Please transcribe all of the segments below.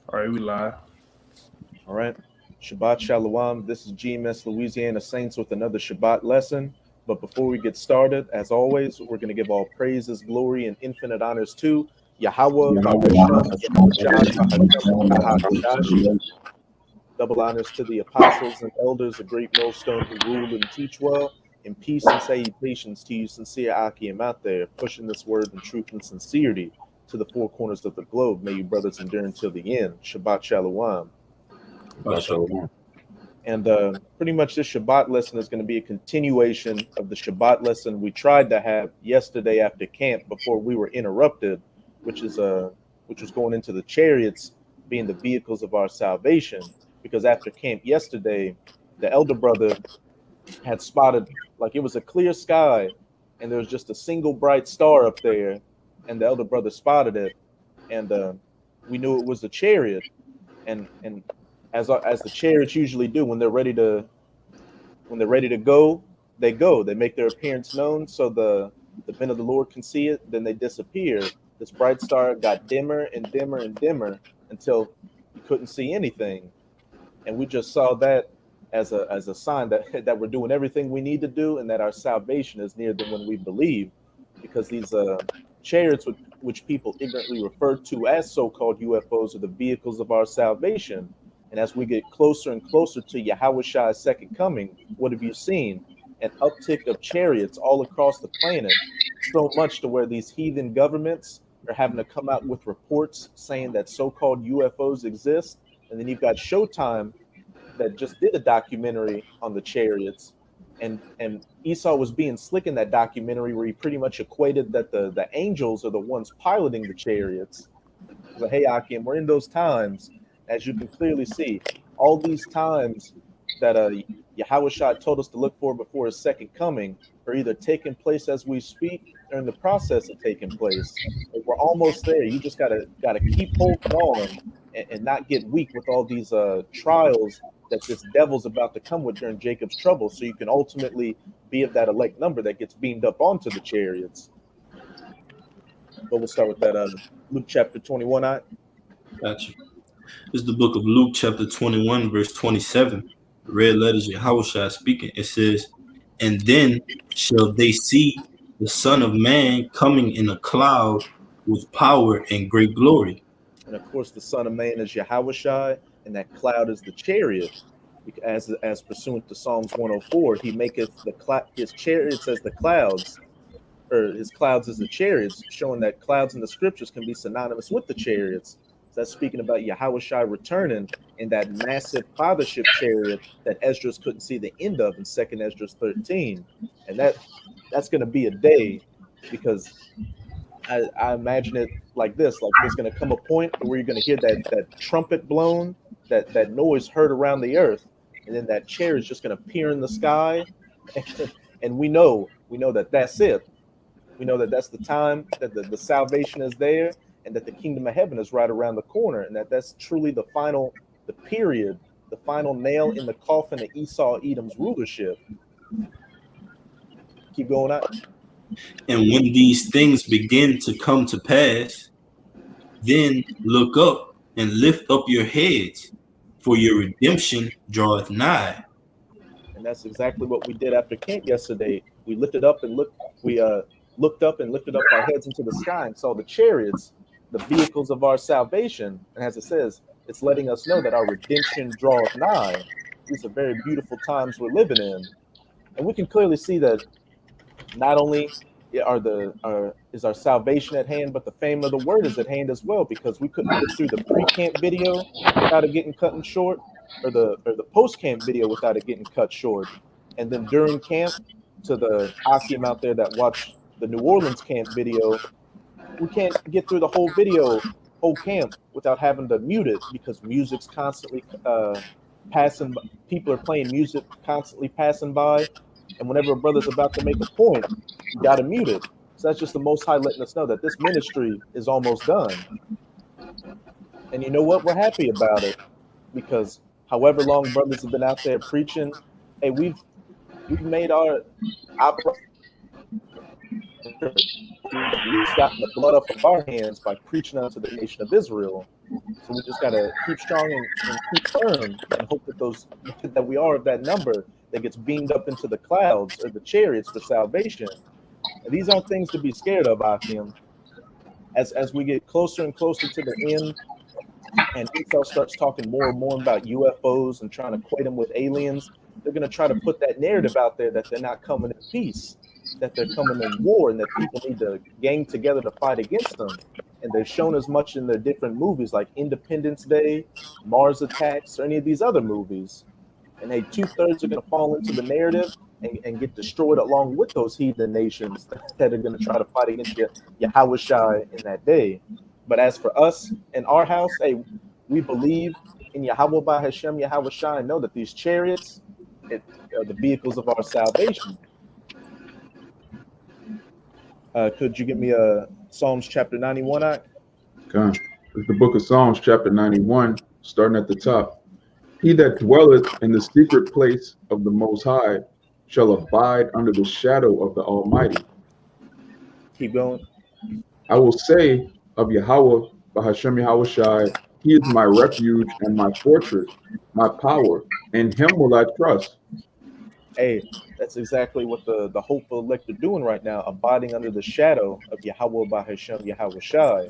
All right, we live. All right. Shabbat Shalom. This is GmsLouisianaSaints with another Shabbat lesson. But before we get started, as always, we're going to give all praises, glory, and infinite honors to Yahweh, Bahashem, Yahushua, Bahashem, Bahakadash. Double honors to the apostles and elders, a great millstone who rule and teach well. And peace and salutations to you, sincere Akim out there, pushing this word in truth and sincerity to the four corners of the globe. May you brothers endure until the end. Shabbat Shalom. Shalom. And pretty much this Shabbat lesson is going to be a continuation of the Shabbat lesson we tried to have yesterday after camp before we were interrupted, which was going into the chariots being the vehicles of our salvation. Because after camp yesterday, the elder brother had spotted, like, it was a clear sky and there was just a single bright star up there, and the elder brother spotted it, and we knew it was the chariot. And as the chariots usually do when they're ready to go, they make their appearance known so the men of the Lord can see it, then they disappear. This bright star got dimmer and dimmer and dimmer until you couldn't see anything, and we just saw that as a sign that we're doing everything we need to do, and that our salvation is nearer than when we believe, because these chariots, which people ignorantly refer to as so-called UFOs, are the vehicles of our salvation. And as we get closer and closer to Yahushua's second coming, what have you seen? An uptick of chariots all across the planet, so much to where these heathen governments are having to come out with reports saying that so-called UFOs exist. And then you've got Showtime that just did a documentary on the chariots, and Esau was being slick in that documentary where he pretty much equated that the angels are the ones piloting the chariots. But hey, Akim, we're in those times, as you can clearly see. All these times that Yahushua told us to look for before his second coming are either taking place as we speak or in the process of taking place. And we're almost there. You just gotta keep holding on and not get weak with all these trials that this devil's about to come with during Jacob's trouble, so you can ultimately be of that elect number that gets beamed up onto the chariots. But we'll start with that Luke chapter 21. Gotcha. This is the book of Luke, chapter 21, verse 27. Red letters, Yahushua speaking. It says, "And then shall they see the Son of Man coming in a cloud with power and great glory." And of course, the Son of Man is Yahushua, and that cloud is the chariot. As pursuant to Psalms 104, he maketh his chariots as the clouds, or his clouds as the chariots, showing that clouds in the scriptures can be synonymous with the chariots. So that's speaking about Yahushua returning in that massive fathership chariot that Esdras couldn't see the end of in 2nd Esdras 13. And that's going to be a day, because I imagine it like this: like there's going to come a point where you're going to hear that trumpet blown, that noise heard around the earth, and then that chariot is just going to appear in the sky, and we know that that's it. We know that that's the time that the salvation is there, and that the kingdom of heaven is right around the corner, and that's truly the final nail in the coffin of Esau Edom's rulership. Keep going out. And when these things begin to come to pass, then look up and lift up your heads, for your redemption draweth nigh. And that's exactly what we did after camp yesterday. We lifted up and looked up and lifted up our heads into the sky and saw the chariots, the vehicles of our salvation. And as it says, it's letting us know that our redemption draweth nigh. These are very beautiful times we're living in. And we can clearly see that not only is our salvation at hand, but the fame of the word is at hand as well, because we couldn't get through the pre-camp video without it getting cut short, or the post-camp video without it getting cut short. And then during camp, to the Akim out there that watched the New Orleans camp video, we can't get through the whole camp without having to mute it, because music's constantly passing. People are playing music constantly passing by, and whenever a brother's about to make a point, you got to mute it. So that's just the Most High letting us know that this ministry is almost done. And you know what? We're happy about it, because however long brothers have been out there preaching, hey, we've made our we've gotten the blood off of our hands by preaching unto the nation of Israel. So we just gotta keep strong and keep firm and hope that we are of that number that gets beamed up into the clouds or the chariots for salvation. And these aren't things to be scared of, Akim. As we get closer and closer to the end, and Esau starts talking more and more about UFOs and trying to equate them with aliens, they're going to try to put that narrative out there that they're not coming in peace, that they're coming in war, and that people need to gang together to fight against them. And they've shown as much in their different movies like Independence Day, Mars Attacks, or any of these other movies. And hey, 2/3 are going to fall into the narrative and get destroyed along with those heathen nations that are going to try to fight against Yahweh Shai in that day. But as for us in our house, hey, we believe in Yahweh by Hashem, Yahweh Shai, and know that these chariots are the vehicles of our salvation. Could you give me Psalms chapter 91? Okay. It's the book of Psalms, chapter 91, starting at the top. He that dwelleth in the secret place of the Most High shall abide under the shadow of the Almighty. Keep going. I will say of Yahweh, Bahashem Yahweh Shai, he is my refuge and my fortress, my power. In him will I trust. Hey, that's exactly what the hopeful elect are doing right now, abiding under the shadow of Yahweh Bahashem Yahweh Shai.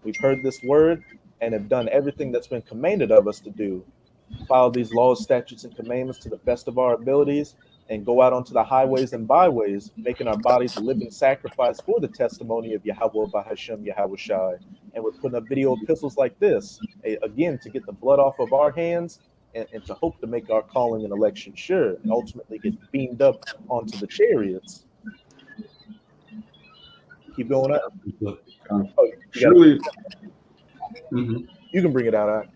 We've heard this word and have done everything that's been commanded of us to do. Follow these laws, statutes, and commandments to the best of our abilities, and go out onto the highways and byways, making our bodies a living sacrifice for the testimony of Yahweh Bahashem Yahweh Shai. And we're putting up video epistles like this, again, to get the blood off of our hands and to hope to make our calling and election sure, and ultimately get beamed up onto the chariots. Keep going up. Oh, Surely, you can bring it out.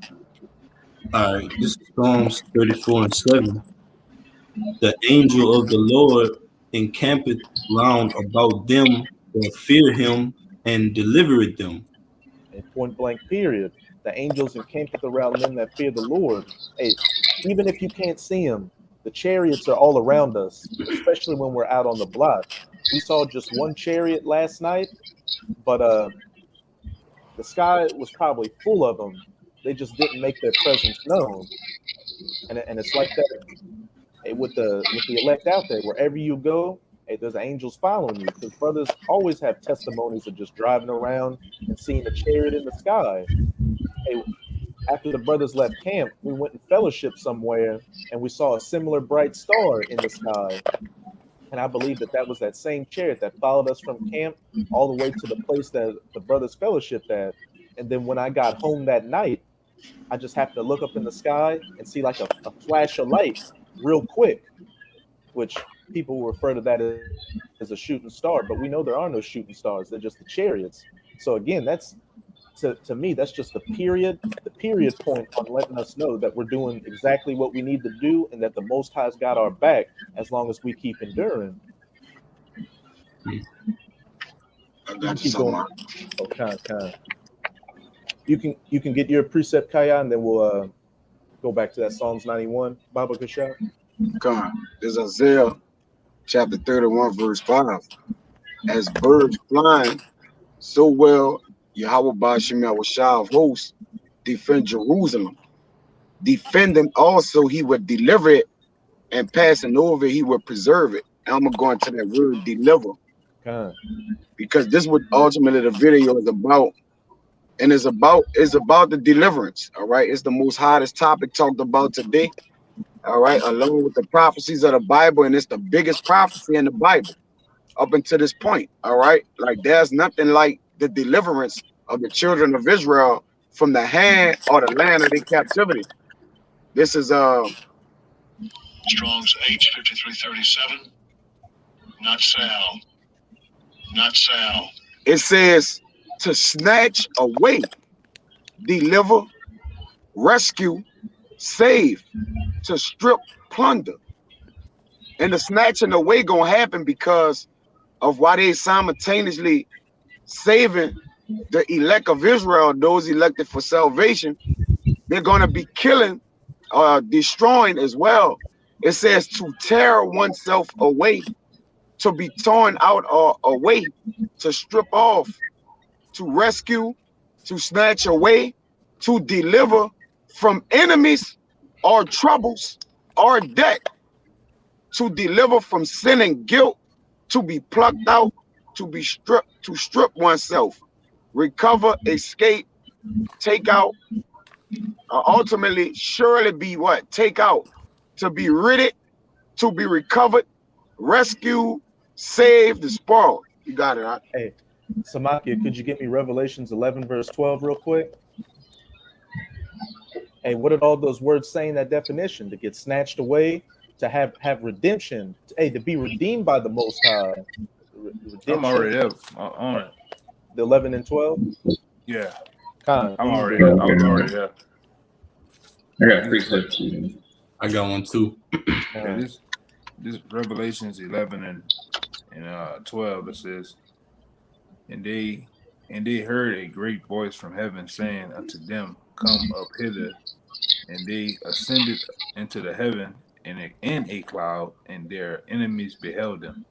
All right, this is Psalms 34:7. The angel of the Lord encampeth round about them that fear him and delivereth them. And point blank period. The angels encampeth around them that fear the Lord. Hey, even if you can't see them, the chariots are all around us, especially when we're out on the block. We saw just one chariot last night, but the sky was probably full of them. They just didn't make their presence known. And it's like that. Hey, with the elect out there, wherever you go, hey, there's angels following you, because brothers always have testimonies of just driving around and seeing a chariot in the sky. Hey, after the brothers left camp, we went and fellowship somewhere, and we saw a similar bright star in the sky. And I believe that was that same chariot that followed us from camp all the way to the place that the brothers fellowshiped at. And then when I got home that night, I just happened to look up in the sky and see like a flash of light real quick, which people refer to that as a shooting star, but we know there are no shooting stars. They're just the chariots. So again, that's to me, that's just the period point on letting us know that we're doing exactly what we need to do, and that the Most High's got our back as long as we keep enduring. I got you so much. Okay. You can get your precept, Kaya, and then we'll go back to that Psalms 91. Baba Kashaf. Come on. There's Isaiah chapter 31, verse 5. As birds flying, so well Yahweh Ba'ashem Yahweh Shai of hosts defend Jerusalem. Defending also, he would deliver it, and passing over, he would preserve it. And I'm going to go into that word deliver. Because this is what ultimately the video is about. And it's about the deliverance. All right. It's the most hottest topic talked about today. All right. Along with the prophecies of the Bible. And it's the biggest prophecy in the Bible up until this point. All right. Like there's nothing like the deliverance of the children of Israel from the hand or the land of their captivity. This is Strong's H5337. Not Sal. Not Sal. It says to snatch away, deliver, rescue, save, to strip, plunder. And the snatching away gonna happen because of why they simultaneously saving the elect of Israel, those elected for salvation. They're gonna be killing, destroying as well. It says to tear oneself away, to be torn out or away, to strip off, to rescue, to snatch away, to deliver from enemies or troubles or debt, to deliver from sin and guilt, to be plucked out, to be stripped, to strip oneself, recover, escape, take out, ultimately surely be what? Take out, to be ridded, to be recovered, rescued, saved, and spoiled. You got it, huh? Hey, Samakia, could you get me Revelations 11, verse 12 real quick? Hey, what did all those words say in that definition? To get snatched away, to have redemption, to be redeemed by the Most High. Redemption. I'm already up on it. The 11 and 12? Yeah. Con, I'm you already do it. up. I'm already up. I got precepts. I got one too. Yeah, this Revelations 11 and 12, it says, and they heard a great voice from heaven saying unto them, come up hither. And they ascended into the heaven in a cloud, and their enemies beheld them.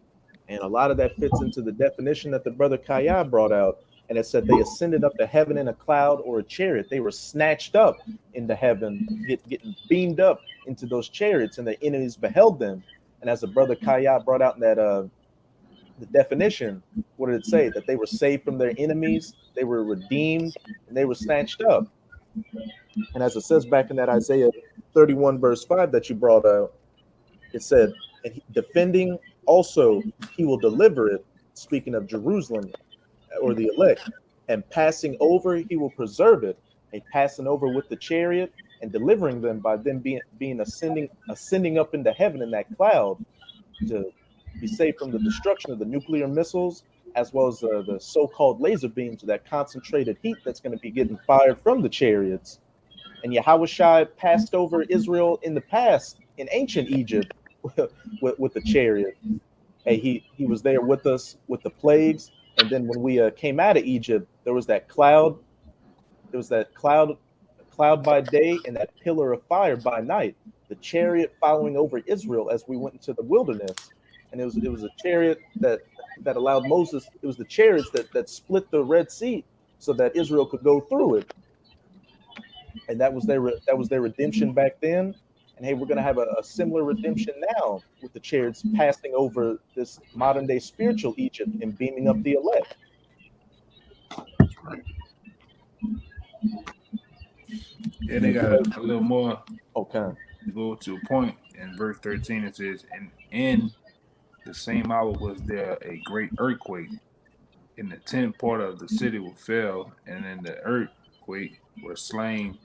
And a lot of that fits into the definition that the brother Kaya brought out. And it said they ascended up to heaven in a cloud or a chariot. They were snatched up into heaven, getting beamed up into those chariots, and the enemies beheld them. And as the brother Kaya brought out in that the definition, what did it say? That they were saved from their enemies, they were redeemed, and they were snatched up. And as it says back in that Isaiah 31 verse 5 that you brought out, it said, and defending also he will deliver it, speaking of Jerusalem or the elect, and passing over he will preserve it, and passing over with the chariot and delivering them by them being ascending up into heaven in that cloud to be saved from the destruction of the nuclear missiles, as well as the so-called laser beams of that concentrated heat that's going to be getting fired from the chariots. And Yahushua passed over Israel in the past in ancient Egypt with the chariot. Hey, he was there with us with the plagues. And then when we came out of Egypt, there was that cloud. There was that cloud by day and that pillar of fire by night. The chariot following over Israel as we went into the wilderness. And it was a chariot that allowed Moses. It was the chariots that split the Red Sea so that Israel could go through it. And that was their redemption back then. And hey, we're going to have a similar redemption now with the chariots passing over this modern day spiritual Egypt and beaming up the elect. Yeah, they got a little more. Okay. To go to a point in verse 13, it says, and in the same hour was there a great earthquake, and the 10th part of the city will fell, and in the earthquake were slain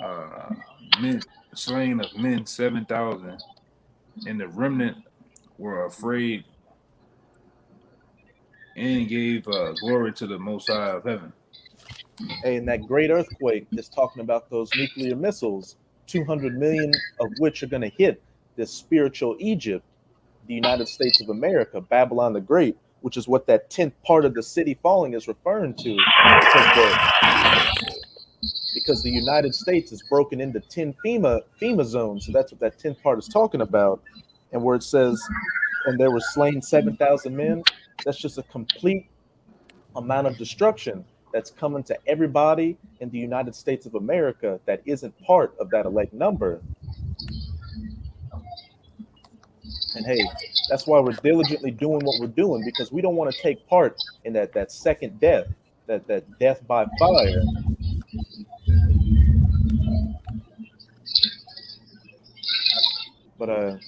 of men 7,000, and the remnant were afraid and gave glory to the Most High of heaven. And that great earthquake is talking about those nuclear missiles, 200 million of which are going to hit this spiritual Egypt, the United States of America, Babylon the Great, which is what that 10th part of the city falling is referring to, because the United States is broken into 10 FEMA zones. So that's what that 10th part is talking about. And where it says, and there were slain 7,000 men, that's just a complete amount of destruction that's coming to everybody in the United States of America that isn't part of that elect number. And hey, that's why we're diligently doing what we're doing, because we don't want to take part in that second death, that death by fire. But let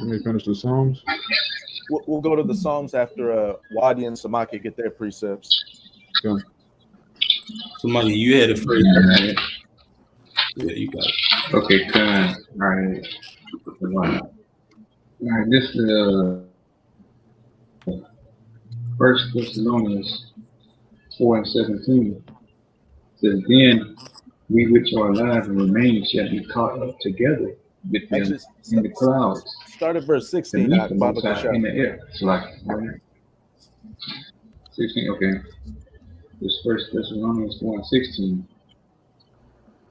me finish the Psalms. We'll go to the Psalms after Wadi and Samaki get their precepts. Go. Somebody, you had it first. Man. Yeah, you got it. Okay, good. All right. This is First Thessalonians 4:17. Says, then we which are alive and remain shall be caught up together with them in the clouds. Start at verse 16. In the air. So like 16, okay. This First Thessalonians 4:16.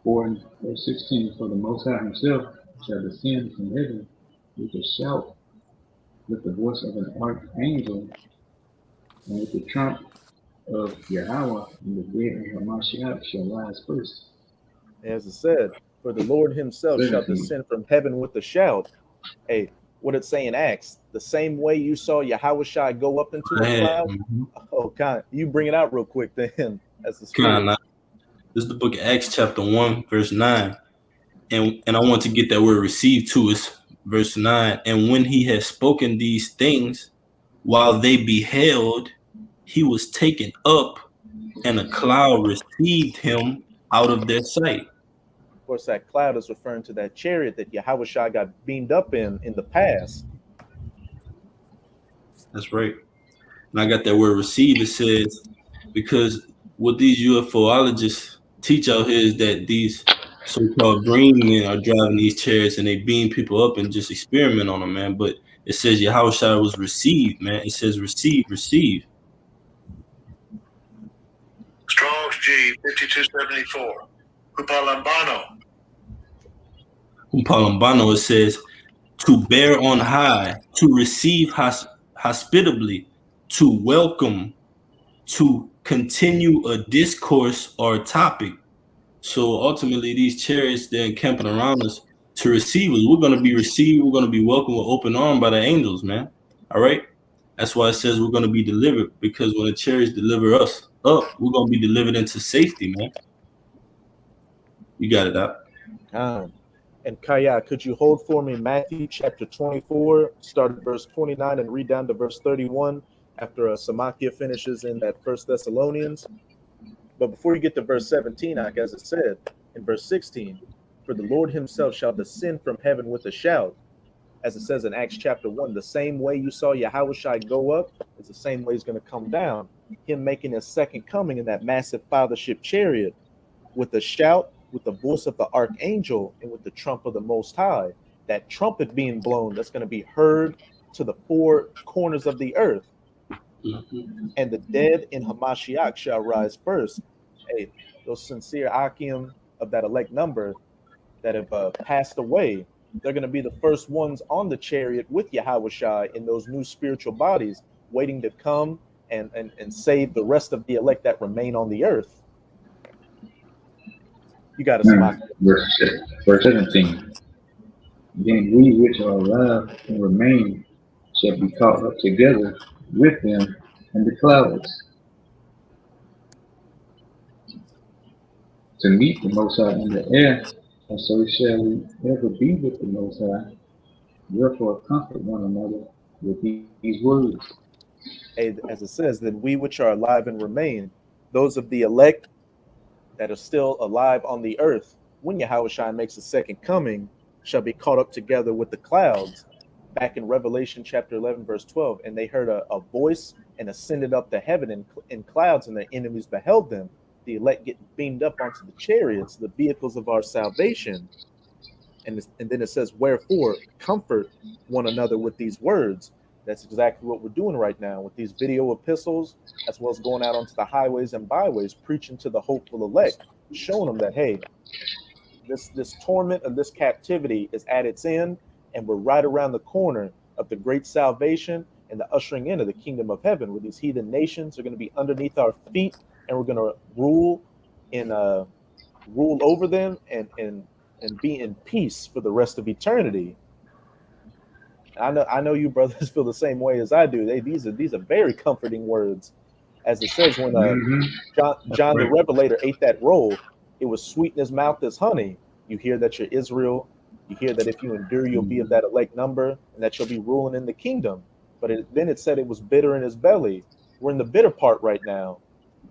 4:16, for the Most High himself shall descend from heaven with a shout, with the voice of an archangel, and with the trump of Yahweh and the dead in Hamashiach shall rise first. As it said, for the Lord himself shall 17. descend from heaven with a shout. Hey, what it say in Acts? The same way you saw Yahweh go up into the cloud. Oh, God, you bring it out real quick then. That's the spirit. This is the book of Acts chapter 1, verse 9. And I want to get that word received to us, verse 9. And when he had spoken these things, while they beheld, he was taken up, and a cloud received him out of their sight. Of course, that cloud is referring to that chariot that Yahweh got beamed up in the past. That's right. And I got that word receive. It says, because what these UFOologists teach out here is that these so-called green men are driving these chariots and they beam people up and just experiment on them, man. But it says Yahushua was received, man. It says receive, receive. Strong's G 5274. Upalambano, it says to bear on high, to receive hospitably, to welcome, to continue a discourse or a topic. So ultimately, these chariots, they're encamping around us to receive us. We're going to be received. We're going to be welcomed with open arms by the angels, man. All right? That's why it says we're going to be delivered, because when the chariots deliver us up, we're going to be delivered into safety, man. You got it out. And Kaya, could you hold for me Matthew chapter 24, start at verse 29 and read down to verse 31 after Samakia finishes in that First Thessalonians? But before you get to verse 17, as it said in verse 16, for the Lord himself shall descend from heaven with a shout, as it says in Acts chapter 1, the same way you saw Yahweh go up is the same way he's going to come down, him making his second coming in that massive fathership chariot with a shout, with the voice of the archangel, and with the trump of the Most High. That trumpet being blown, that's going to be heard to the four corners of the earth. And the dead in Hamashiach shall rise first. Hey, those sincere Akim of that elect number that have passed away, they're going to be the first ones on the chariot with Yahweh in those new spiritual bodies, waiting to come and save the rest of the elect that remain on the earth. You got to smile. Verse 17. Then we which are alive and remain shall be caught up together with them in the clouds to meet the Most High in the air, and so shall we ever be with the Most High. Therefore, comfort one another with these words. As it says, then we which are alive and remain, those of the elect that are still alive on the earth, when Yahushua makes a second coming, shall be caught up together with the clouds. Back in Revelation chapter 11, verse 12, and they heard a voice and ascended up to heaven in clouds, and their enemies beheld them. The elect get beamed up onto the chariots, the vehicles of our salvation. And then it says, wherefore, comfort one another with these words. That's exactly what we're doing right now with these video epistles, as well as going out onto the highways and byways, preaching to the hopeful elect, showing them that, hey, this torment of this captivity is at its end, and we're right around the corner of the great salvation and the ushering in of the kingdom of heaven, where these heathen nations are going to be underneath our feet, and we're going to rule over them and be in peace for the rest of eternity. I know you brothers feel the same way as I do. These are very comforting words. As it says, when John the Revelator ate that roll, it was sweet in his mouth as honey. You hear that you're Israel. You hear that if you endure, you'll be of that elect number, and that you'll be ruling in the kingdom. But then it said it was bitter in his belly. We're in the bitter part right now,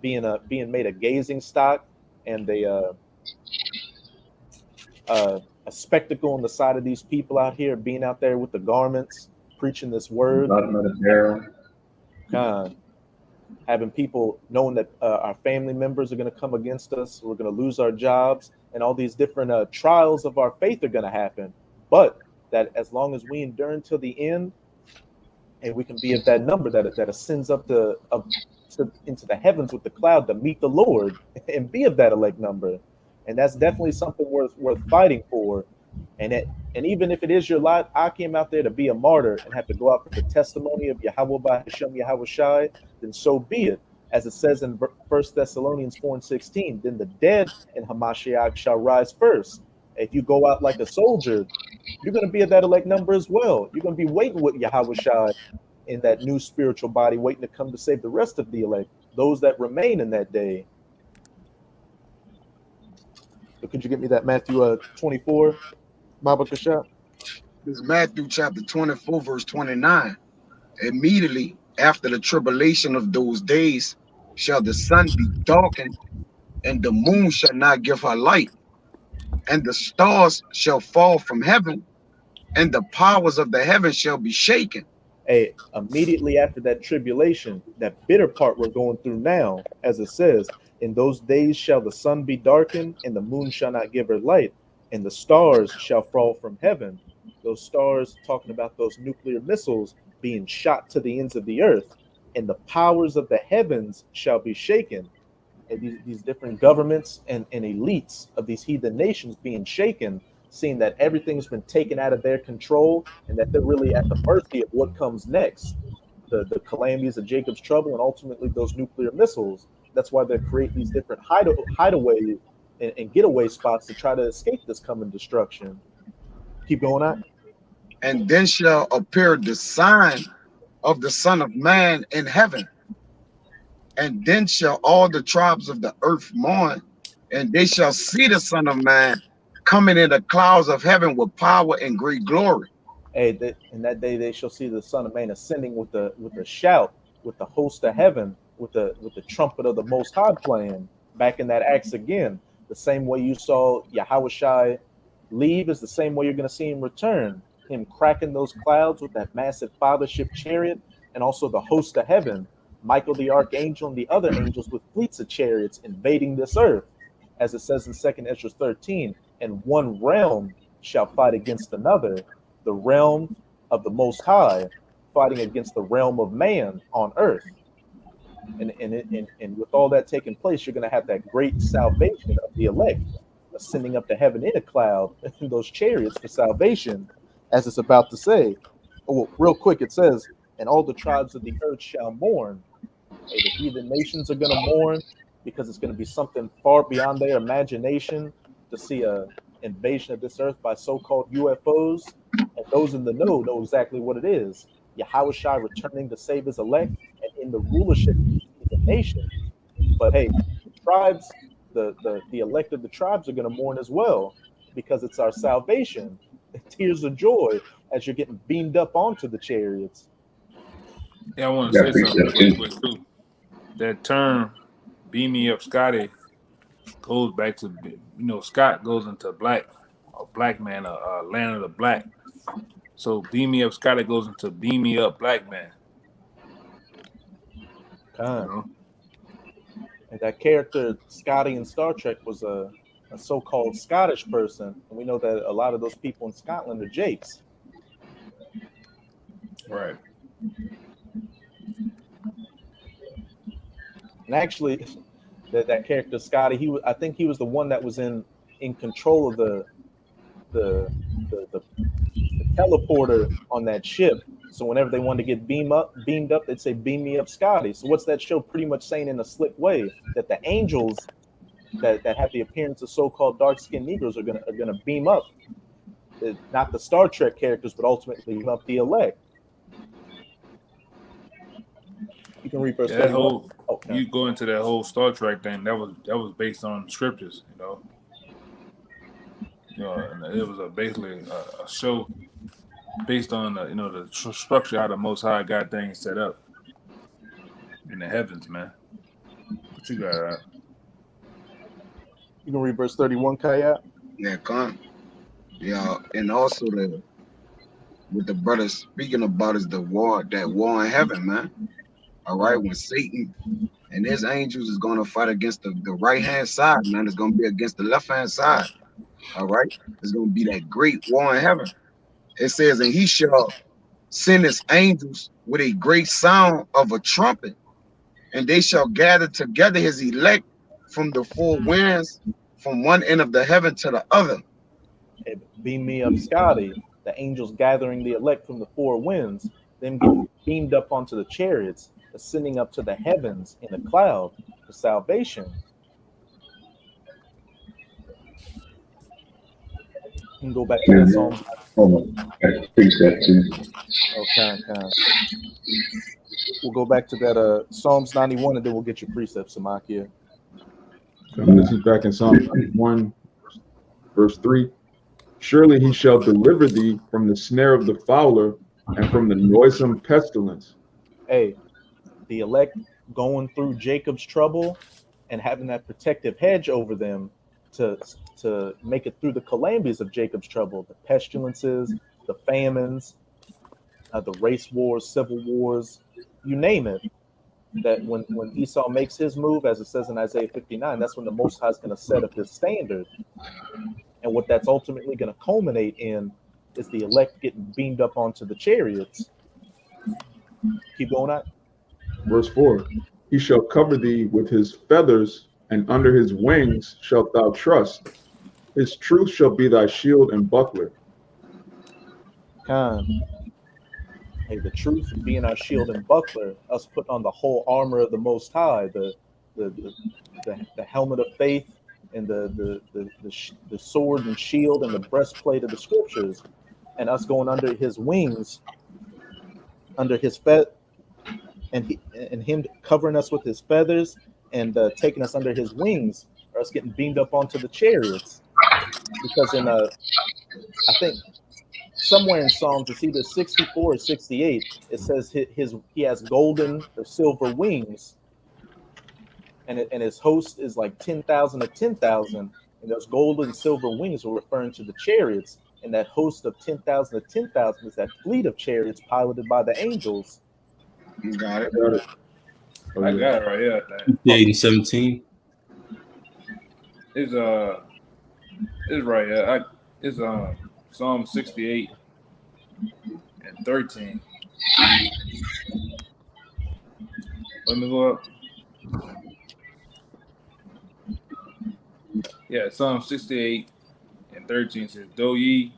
being made a gazing stock and a spectacle on the side of these people out here, being out there with the garments, preaching this word. Having people knowing that our family members are going to come against us, we're going to lose our jobs, and all these different trials of our faith are going to happen. But that as long as we endure until the end, and we can be of that number that ascends up into the heavens with the cloud to meet the Lord and be of that elect number. And that's definitely something worth fighting for. And even if it is your lot, I came out there to be a martyr and have to go out for the testimony of Yahweh by Hashem Yahweh Shai, then so be it. As it says in 1 Thessalonians 4:16, then the dead in Hamashiach shall rise first. If you go out like a soldier, you're going to be at that elect number as well. You're going to be waiting with Yahweh Shai in that new spiritual body, waiting to come to save the rest of the elect, those that remain in that day. So could you get me that Matthew 24, Baba Kasha? This is Matthew chapter 24, verse 29. Immediately after the tribulation of those days shall the sun be darkened, and the moon shall not give her light, and the stars shall fall from heaven, and the powers of the heaven shall be shaken. Hey, immediately after that tribulation, that bitter part we're going through now, as it says, in those days shall the sun be darkened, and the moon shall not give her light, and the stars shall fall from heaven. Those stars talking about those nuclear missiles being shot to the ends of the earth, and the powers of the heavens shall be shaken. And these different governments and elites of these heathen nations being shaken, seeing that everything's been taken out of their control and that they're really at the mercy of what comes next, the calamities of Jacob's trouble, and ultimately those nuclear missiles. That's why they create these different hideaway and getaway spots to try to escape this coming destruction. Keep going on. And then shall appear the sign of the Son of Man in heaven. And then shall all the tribes of the earth mourn, and they shall see the Son of Man coming in the clouds of heaven with power and great glory. Hey, in that day they shall see the Son of Man ascending with a shout, with the host of heaven, with the trumpet of the Most High playing. Back in that Acts again, the same way you saw Yahweh Shai leave is the same way you're going to see him return. Him cracking those clouds with that massive fathership chariot, and also the host of heaven, Michael the archangel and the other angels with fleets of chariots invading this earth, as it says in 2 Ezra 13. And one realm shall fight against another, the realm of the Most High fighting against the realm of man on earth. And with all that taking place, you're going to have that great salvation of the elect ascending up to heaven in a cloud, in those chariots for salvation, as it's about to say. Oh, real quick, it says, and all the tribes of the earth shall mourn. Hey, the heathen nations are going to mourn because it's going to be something far beyond their imagination to see a invasion of this earth by so-called UFOs. And those in the know exactly what it is. Yahweh Shai returning to save his elect and in the rulership of the nation. But hey, the tribes, the elect of the tribes are going to mourn as well, because it's our salvation. Tears of joy as you're getting beamed up onto the chariots. Yeah, I want to say something real quick too. That term, "beam me up, Scotty," goes back to, Scott goes into black, a black man, a land of the black. So beam me up, Scotty goes into beam me up, black man. And that character Scotty in Star Trek was a so-called Scottish person, and we know that a lot of those people in Scotland are Jakes. Right. And actually, that character Scotty, I think he was the one that was in control of the teleporter on that ship. So whenever they wanted to get beamed up, they'd say, "Beam me up, Scotty." So what's that show pretty much saying in a slick way? That the angels that have the appearance of so-called dark-skinned Negroes are gonna beam up, not the Star Trek characters, but ultimately beam up the elect. You can read verse 31. You go into that whole Star Trek thing. That was based on scriptures, and it was basically a show based on the structure, how the Most High got things set up in the heavens, man. What you got? You can read verse 31, Kayat. Yeah, come. Yeah, and also what the brother speaking about is that war in heaven, man. All right, when Satan and his angels is going to fight against the right hand side, man, it's going to be against the left hand side. All right, it's going to be that great war in heaven. It says, and he shall send his angels with a great sound of a trumpet, and they shall gather together his elect from the four winds, from one end of the heaven to the other. Beam me up, Scotty. The angels gathering the elect from the four winds, them getting beamed up onto the chariots. ascending up to the heavens in a cloud for salvation. You can go back to that Psalms. Hold on. Precept too. Okay. We'll go back to that Psalms 91, and then we'll get your precepts, Samakia. This is back in Psalm 91, verse 3. Surely he shall deliver thee from the snare of the fowler and from the noisome pestilence. Hey, the elect going through Jacob's trouble and having that protective hedge over them to make it through the calamities of Jacob's trouble, the pestilences, the famines, the race wars, civil wars, you name it. That when Esau makes his move, as it says in Isaiah 59, that's when the Most High is going to set up his standard. And what that's ultimately going to culminate in is the elect getting beamed up onto the chariots. Keep going on. Verse 4. He shall cover thee with his feathers, and under his wings shalt thou trust. His truth shall be thy shield and buckler. Hey, the truth being our shield and buckler, us putting on the whole armor of the Most High, the helmet of faith, and the sword and shield and the breastplate of the scriptures, and us going under his wings, under his and him covering us with his feathers and taking us under his wings, or us getting beamed up onto the chariots. Because in I think somewhere in Psalms, it's either 64 or 68, it says he has golden or silver wings, and his host is like 10,000 or 10,000, and those gold and silver wings are referring to the chariots, and that host of 10,000 or 10,000 is that fleet of chariots piloted by the angels. You got it. I got it right here. 8 and 17. It's right here. It's Psalm 68 and 13. Let me go up. Yeah, Psalm 68 and 13 says, though ye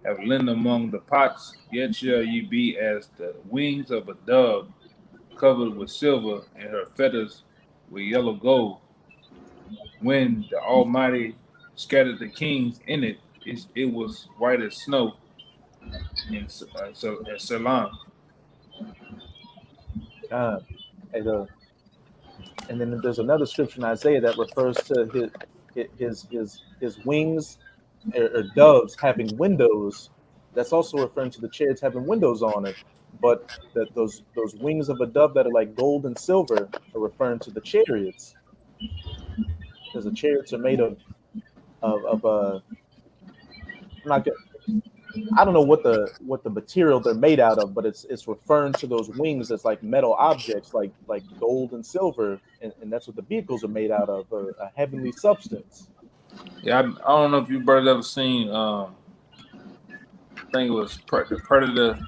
have lain among the pots, yet shall ye be as the wings of a dove, covered with silver, and her feathers with yellow gold. When the Almighty scattered the kings in it, it was white as snow in Selam. And then there's another scripture in Isaiah that refers to his wings or doves having windows. That's also referring to the chariots having windows on it. But that those wings of a dove that are like gold and silver are referring to the chariots, because the chariots are made of I don't know what the material they're made out of, but it's referring to those wings as like metal objects, like gold and silver, and that's what the vehicles are made out of, a heavenly substance. Yeah, I don't know if you brothers ever seen. I think it was the Predator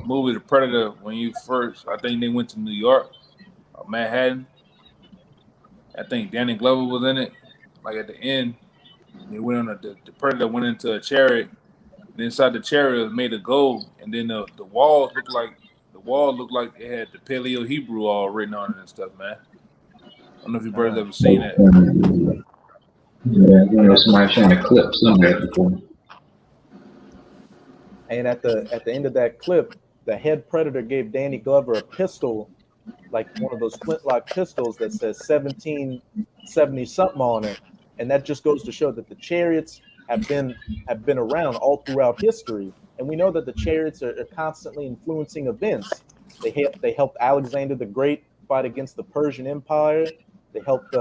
movie, The Predator. When you first, I think they went to New York, or Manhattan. I think Danny Glover was in it. Like at the end, they went on the Predator went into a chariot. And inside the chariot was made of gold, and then the walls looked like it had the Paleo Hebrew all written on it and stuff, man. I don't know if you brothers ever seen that. Yeah, somebody showing a clip somewhere before. And at the end of that clip, the head predator gave Danny Glover a pistol, like one of those flintlock pistols that says 1770 something on it, and that just goes to show that the chariots have been around all throughout history, and we know that the chariots are constantly influencing events. They helped Alexander the Great fight against the Persian Empire. They helped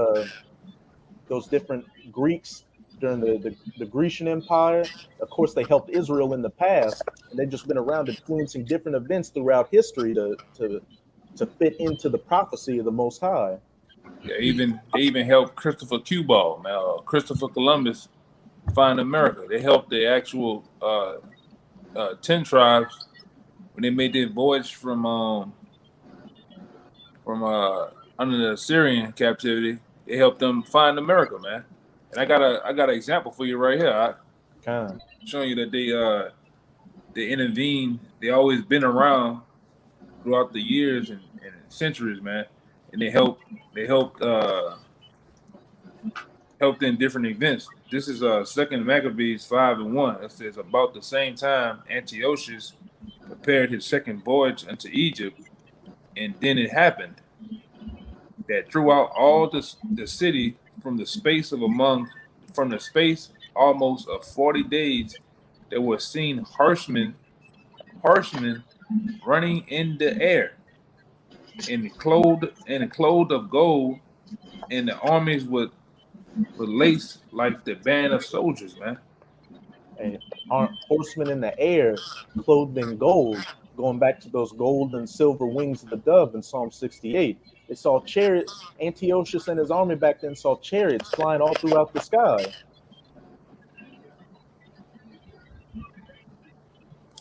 those different Greeks during the Grecian Empire. Of course, they helped Israel in the past, and they've just been around influencing different events throughout history to fit into the prophecy of the Most High. Yeah, they even helped Christopher Cuball, man, Christopher Columbus find America. They helped the actual 10 tribes when they made their voyage from under the Assyrian captivity. They helped them find America, man. And I got an example for you right here. I'm showing you that they intervened. They always been around throughout the years and centuries, man, and they helped helped in different events. This is Second Maccabees 5:1. It says about the same time Antiochus prepared his second voyage into Egypt, and then it happened that throughout all the city from the space almost of 40 days, there were seen horsemen running in the air, and clothed of gold, and the armies were laced like the band of soldiers, man. And horsemen in the air, clothed in gold, going back to those gold and silver wings of the dove in Psalm 68. They saw chariot. Antiochus and his army back then saw chariots flying all throughout the sky.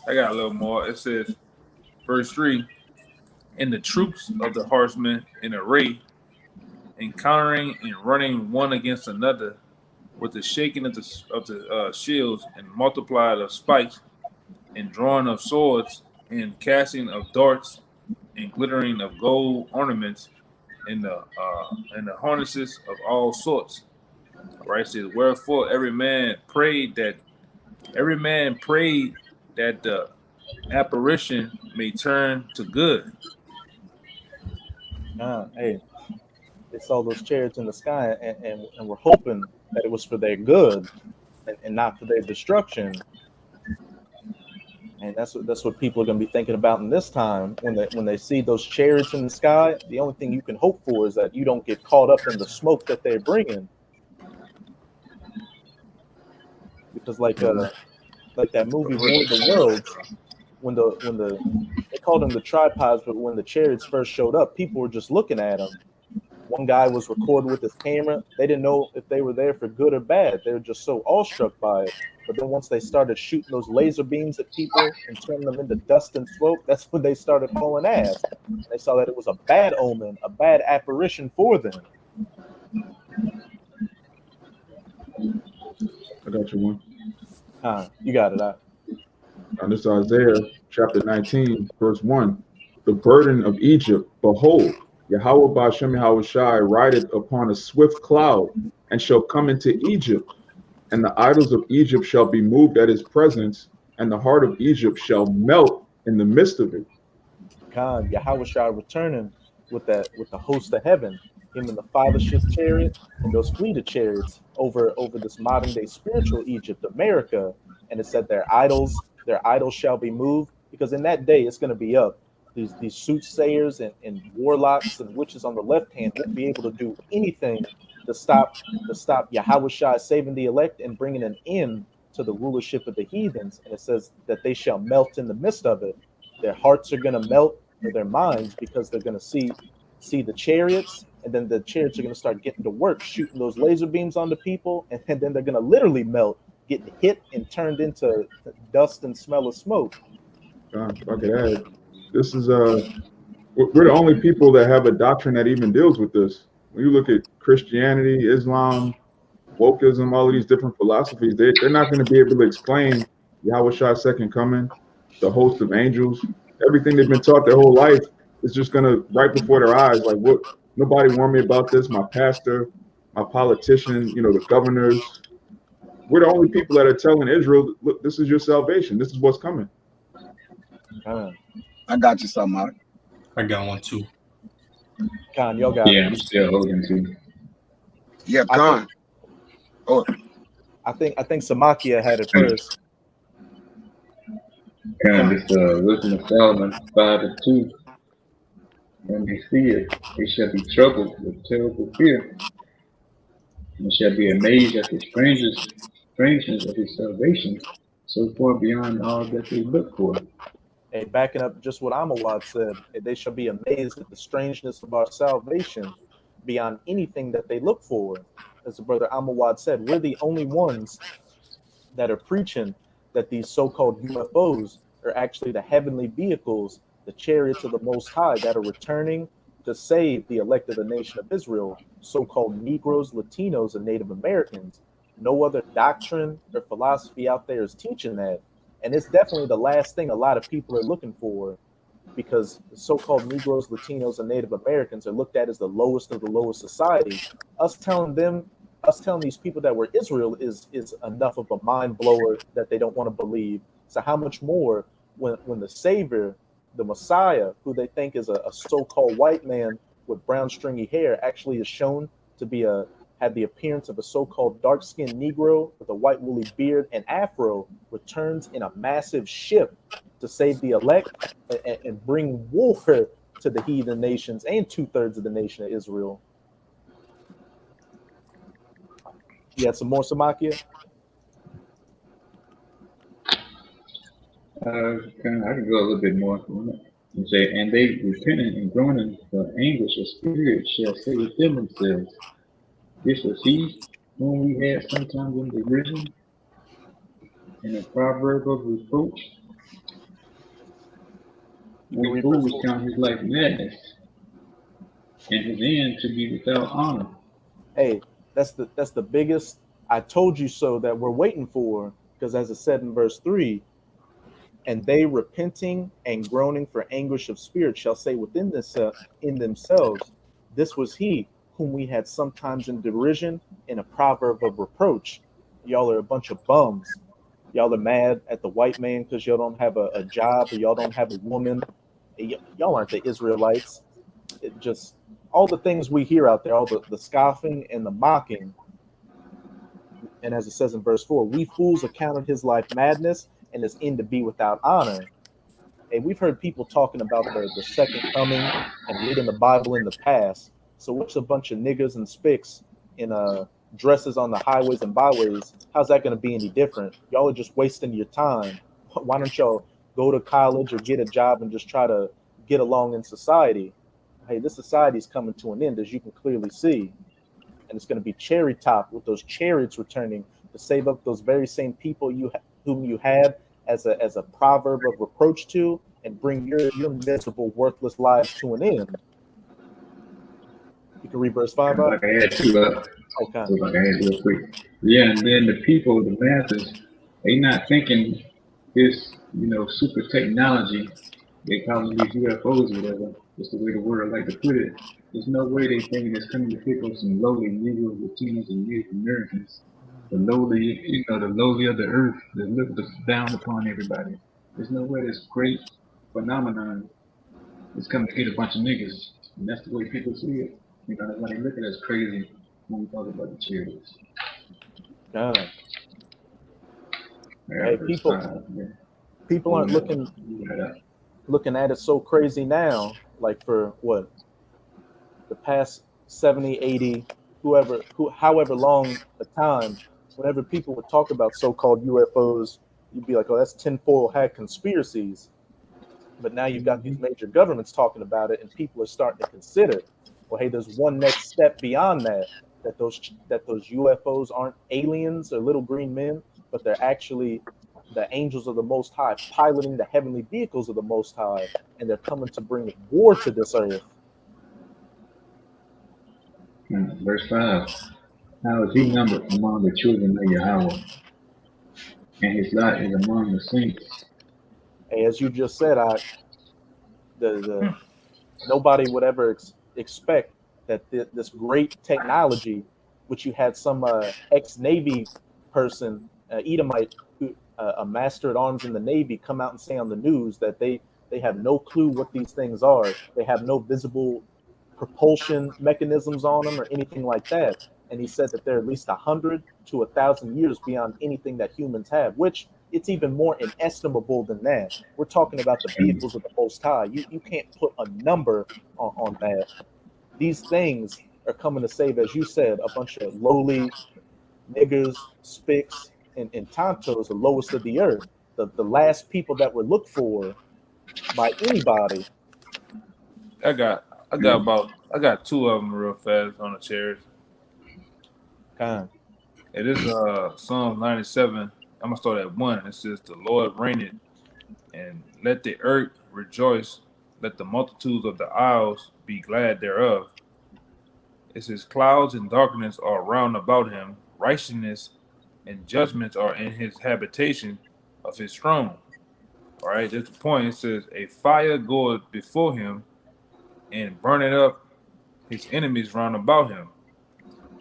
I got a little more. It says, verse 3, and the troops of the horsemen in array, encountering and running one against another, with the shaking of the shields, and multiplied of spikes, and drawing of swords, and casting of darts, and glittering of gold ornaments, and the harnesses of all sorts. All right, it says, wherefore every man prayed that the apparition may turn to good. Hey, they saw those chariots in the sky, and were hoping that it was for their good and not for their destruction. And that's what people are going to be thinking about in this time when they see those chariots in the sky. The only thing you can hope for is that you don't get caught up in the smoke that they're bringing, because like that movie War of the Worlds, when they called them the tripods, but when the chariots first showed up, people were just looking at them. One guy was recording with his camera. They didn't know if they were there for good or bad. They were just so awestruck by it. But then once they started shooting those laser beams at people and turning them into dust and smoke, that's when they started hauling ass. They saw that it was a bad omen, a bad apparition for them. I got you one. You got it. And this is Isaiah chapter 19, verse 1. The burden of Egypt, behold, Yahweh Ba'Shem Yahushai rideth upon a swift cloud, and shall come into Egypt. And the idols of Egypt shall be moved at his presence, and the heart of Egypt shall melt in the midst of it. Yahushua returning with the host of heaven, him in the fathership chariot and those fleet of chariots over this modern day spiritual Egypt, America. And it said their idols shall be moved, because in that day it's going to be up. These soothsayers and warlocks and witches on the left hand won't be able to do anything to stop Yahushua saving the elect and bringing an end to the rulership of the heathens. And it says that they shall melt in the midst of it. Their hearts are going to melt, or their minds, because they're going to see the chariots, and then the chariots are going to start getting to work shooting those laser beams onto people, and then they're going to literally melt, getting hit and turned into dust and smell of smoke. If I could add, this is we're the only people that have a doctrine that even deals with this. When you look at Christianity, Islam, wokeism, all of these different philosophies, they're not going to be able to explain Yahushua's second coming, the host of angels, everything they've been taught their whole life is just going to, right before their eyes, like, what? Nobody warned me about this. My pastor, my politician, the governors. We're the only people that are telling Israel, look, this is your salvation. This is what's coming. I got you something, Mark. I got one too. Khan, y'all got Yeah, I'm still holding to. Yeah, Khan. I think Samakia had it first. Kind of this Wisdom of Solomon 5:2. When they see it, they shall be troubled with terrible fear, and shall be amazed at the strangeness of his salvation, so far beyond all that they look for. Hey, backing up just what Amawad said, they shall be amazed at the strangeness of our salvation beyond anything that they look for. As the brother Amawad said, we're the only ones that are preaching that these so-called UFOs are actually the heavenly vehicles, the chariots of the Most High that are returning to save the elect of the nation of Israel, so-called Negroes, Latinos, and Native Americans. No other doctrine or philosophy out there is teaching that. And it's definitely the last thing a lot of people are looking for. because so-called Negroes, Latinos, and Native Americans are looked at as the lowest of the lowest society. Us telling them, us telling these people that we're Israel is enough of a mind blower that they don't want to believe. So how much more when the Savior, the Messiah, who they think is a so-called white man with brown stringy hair, actually is shown to be had the appearance of a so-called dark-skinned Negro with a white woolly beard and afro, returns in a massive ship to save the elect and bring war to the heathen nations and 2/3 of the nation of Israel. You had some more, Samakia? I can go a little bit more. And say, and they repenting and groaning for anguish of spirit shall say within themselves, this was he whom we had sometimes in derision, in a proverb of reproach. We fools count his life madness, and his end to be without honor. Hey, that's the biggest I told you so that we're waiting for, because as it said in verse 3, and they repenting and groaning for anguish of spirit shall say within this in themselves, this was he whom we had sometimes in derision, in a proverb of reproach. Y'all are a bunch of bums. Y'all are mad at the white man because y'all don't have a job, or y'all don't have a woman. Y'all aren't the Israelites. It just all the things we hear out there, all the scoffing and the mocking. And as it says in verse 4, we fools accounted his life madness and his end to be without honor. Hey, we've heard people talking about the second coming and reading the Bible in the past. So what's a bunch of niggers and spicks in dresses on the highways and byways? How's that going to be any different? Y'all are just wasting your time. Why don't y'all go to college or get a job and just try to get along in society? Hey, this society is coming to an end, as you can clearly see. And it's going to be cherry top with those chariots returning to save up those very same people whom you had as a proverb of reproach to, and bring your miserable, worthless lives to an end. You can read verse 5 up. Like I had to, Okay. so like I had real quick. Yeah, and then the people, the masses, they not thinking this, super technology. They call them these UFOs or whatever. That's the way the world like to put it. There's no way they thinking it's coming to pick up some lowly Negroes, Latinos, and Native Americans. The lowly, the lowly of the earth that look down upon everybody. There's no way this great phenomenon is coming to get a bunch of niggas. And that's the way people see it. That's why they look at us crazy when we talk about the chariots. Hey, people aren't looking at it so crazy now, like for what? The past 70, 80, however long the time, whenever people would talk about so-called UFOs, you'd be like, oh, that's tinfoil hat conspiracies. But now you've got these major governments talking about it, and people are starting to consider, well, hey, there's one next step beyond that those UFOs aren't aliens or little green men, but they're actually the angels of the Most High piloting the heavenly vehicles of the Most High, and they're coming to bring war to this earth. Verse 5, how is he numbered among the children of Yahweh, and his lot is among the saints. And as you just said, nobody would ever expect that this great technology, which you had some ex-Navy person, Edomite, a master at arms in the Navy, come out and say on the news that they have no clue what these things are. They have no visible propulsion mechanisms on them or anything like that. And he said that they're at least 100 to 1,000 years beyond anything that humans have, which it's even more inestimable than that. We're talking about the vehicles of the Most High. You can't put a number on that. These things are coming to save, as you said, a bunch of lowly niggers, spicks, and tontos, the lowest of the earth, the last people that were looked for by anybody. I got two of them real fast on the chairs. It is Psalm 97. I'm gonna start at 1. It says, "The Lord reigneth, and let the earth rejoice. Let the multitudes of the isles be glad thereof. It says, clouds and darkness are round about him. Righteousness and judgments are in his habitation of his throne. All right, that's the point. It says, a fire goeth before him and burneth up his enemies round about him.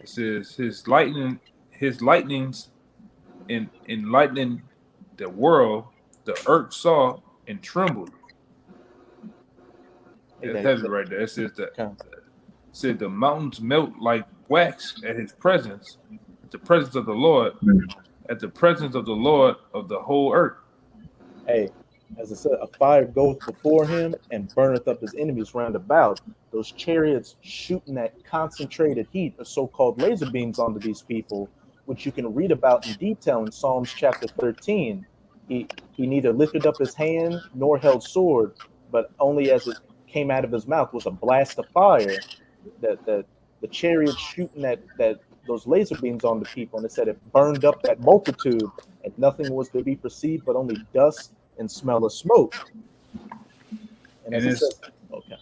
It says, his lightnings enlightening the world, the earth saw and trembled. That's heavy right there. It says that. Said the mountains melt like wax at his presence, at the presence of the Lord, at the presence of the Lord of the whole earth. Hey, as I said, a fire goeth before him and burneth up his enemies round about. Those chariots shooting that concentrated heat, or so-called laser beams, onto these people, which you can read about in detail in Psalms chapter 13. He neither lifted up his hand nor held sword, but only as it came out of his mouth was a blast of fire. That the chariots shooting that those laser beams on the people, and it said it burned up that multitude, and nothing was to be perceived but only dust and smell of smoke. And as it says, okay,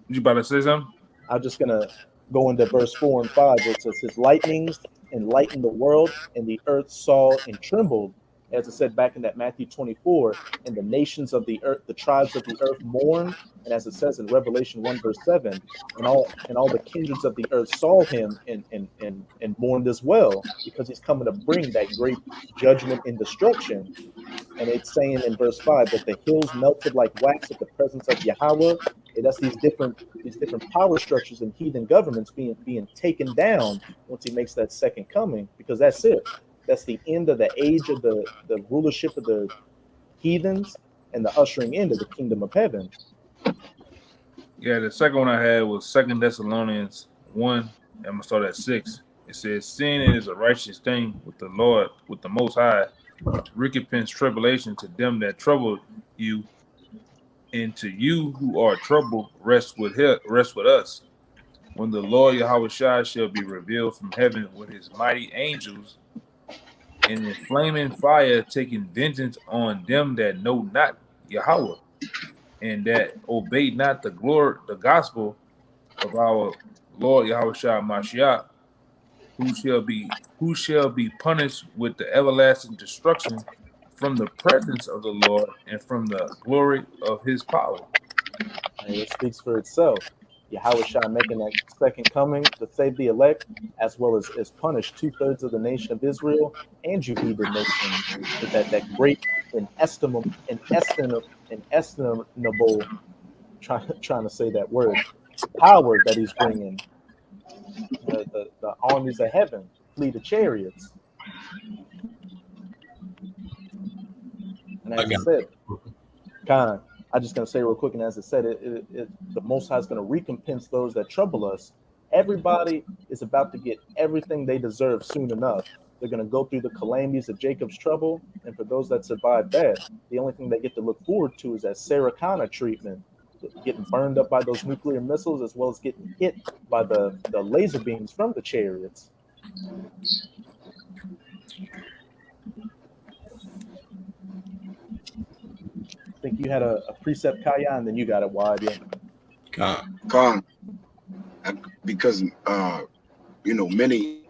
you about to say something? I'm just gonna go into verse 4 and 5, where it says, his lightnings enlightened the world, and the earth saw and trembled. As I said back in that Matthew 24, and the nations of the earth, the tribes of the earth mourned. And as it says in Revelation 1 verse 7, and all the kindreds of the earth saw him and mourned as well, because he's coming to bring that great judgment and destruction. And it's saying in verse 5 that the hills melted like wax at the presence of Yahweh. And that's these different power structures and heathen governments being taken down once he makes that second coming, because that's it. That's the end of the age of the rulership of the heathens and the ushering in of the kingdom of heaven. Yeah, the second one I had was 2 Thessalonians 1. I'm going to start at 6. It says, sin is a righteous thing with the Lord, with the Most High, recompense tribulation to them that trouble you, and to you who are troubled, rest with us. When the Lord Yahweh shall be revealed from heaven with his mighty angels, and in flaming fire, taking vengeance on them that know not Yahweh, and that obey not the gospel of our Lord Yahweh Mashiach, who shall be punished with the everlasting destruction from the presence of the Lord and from the glory of his power. And it speaks for itself. Yahweh Shah making that second coming to save the elect, as well as punish 2/3 of the nation of Israel and you heathen nations with that great inestimable trying to say that word, power that he's bringing. The armies of heaven flee the chariots. And as I said, I'm just going to say real quick, and as I said, the Most High is going to recompense those that trouble us. Everybody is about to get everything they deserve soon enough. They're going to go through the calamities of Jacob's trouble, and for those that survive that, the only thing they get to look forward to is that Sarah treatment, getting burned up by those nuclear missiles, as well as getting hit by the laser beams from the chariots. I think you had a precept, Kaya, and then you got it, Wide. Yeah. Con. Because many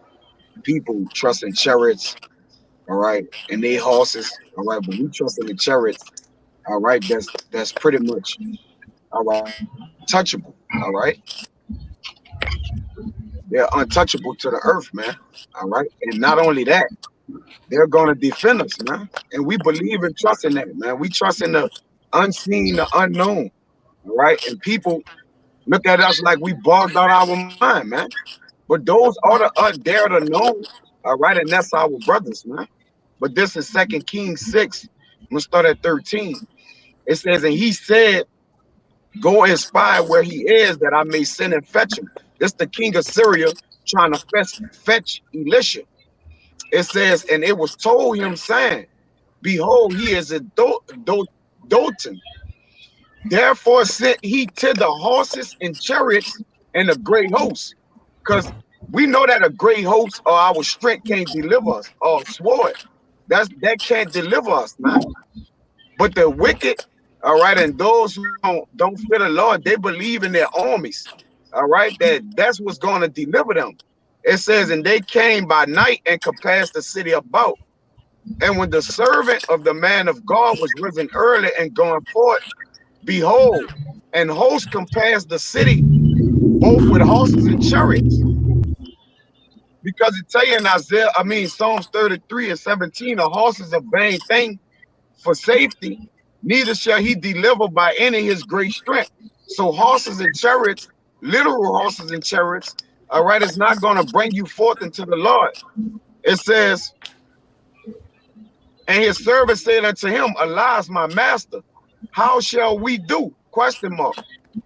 people trust in chariots, all right, and they horses, all right, but we trust in the chariots, all right. That's pretty much, all right, touchable, all right. They're untouchable to the earth, man, all right. And not only that, they're gonna defend us, man. And we believe and trust in that, man. We trust in the unseen, the unknown, all right. And people look at us like we bogged out our mind, man. But those are the dare to know, all right, and that's our brothers, man. But this is 2 Kings 6. I'm gonna start at 13. It says, and he said, go and spy where he is, that I may send and fetch him. This the king of Syria trying to fetch Elisha. It says, and it was told him, saying, behold, he is a Dothan. Therefore sent he to the horses and chariots and a great host. Because we know that a great host or our strength can't deliver us, or sword. That can't deliver us, man. But the wicked, all right, and those who don't fear the Lord, they believe in their armies, all right, that's what's going to deliver them. It says, and they came by night and compassed the city about. And when the servant of the man of God was risen early and going forth, behold, an host compassed the city, both with horses and chariots. Because it tell you in Psalms 33 and 17, a horse is a vain thing for safety, neither shall he deliver by any his great strength. So horses and chariots, literal horses and chariots, all right, it's not going to bring you forth into the Lord. It says, and his servant said unto him, alas, my master, how shall we do? Question mark.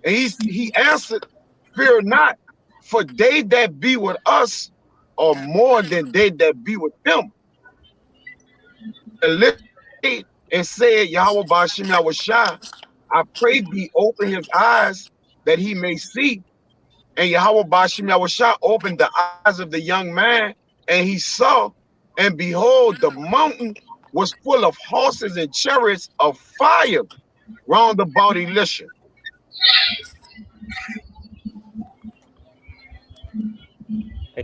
And he answered, fear not, for they that be with us are more than they that be with them. And lifted and said, Yahweh Bashim Yahushua, I pray thee open his eyes that he may see. And Yahweh Bashim Yahushua opened the eyes of the young man, and he saw, and behold, the mountain was full of horses and chariots of fire round about Elisha. Hey,